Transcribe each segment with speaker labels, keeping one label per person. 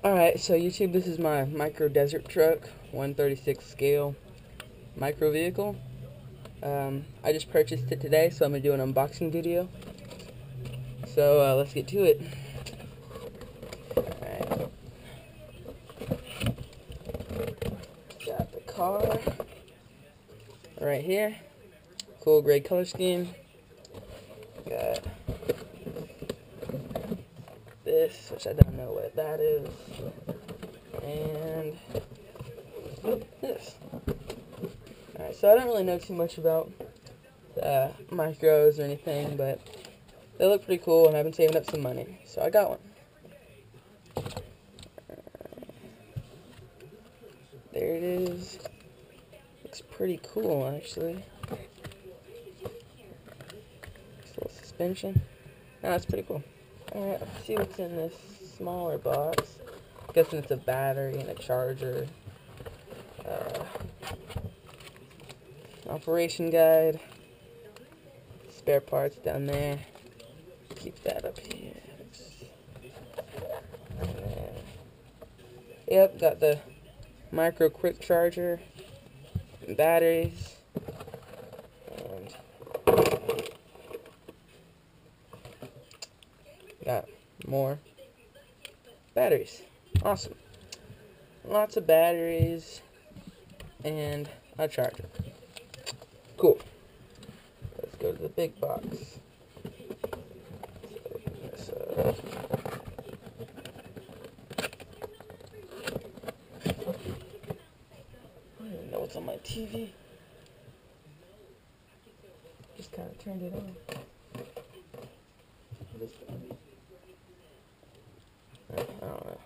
Speaker 1: Alright, so YouTube, this is my micro desert truck, 136 scale micro vehicle. I just purchased it today, so I'm going to do an unboxing video. So let's get to it. Alright. Got the car right here. Cool gray color scheme. Got this, which I don't know what that is. And this. Alright, so I don't really know too much about micros or anything, but they look pretty cool, and I've been saving up some money, so I got one. There it is. Looks pretty cool, actually. This little suspension. That's pretty cool. Alright, let's see what's in this smaller box. I'm guessing it's a battery and a charger. Operation guide. Spare parts down there. Keep that up here. Yep, got the micro quick charger, and batteries, and got more batteries. Awesome. Lots of batteries and a charger. Cool. Let's go to the big box. Let's open this up. I don't even know what's on my TV. Just kind of turned it on. I don't know.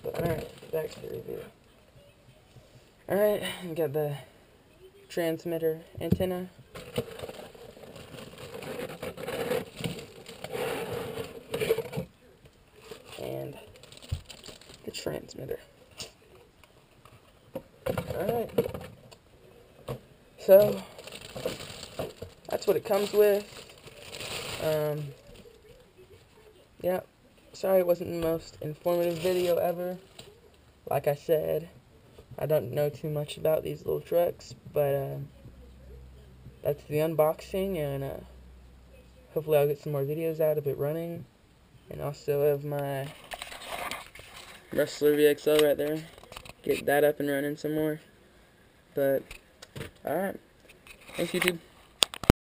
Speaker 1: But alright, back to the review. Alright, we got the transmitter antenna. And the transmitter. Alright. So, that's what it comes with. Yeah. Sorry it wasn't the most informative video ever. Like I said, I don't know too much about these little trucks, but that's the unboxing, and hopefully I'll get some more videos out of it running. And also have my Wrestler VXL right there. Get that up and running some more. But, alright. Thanks, YouTube.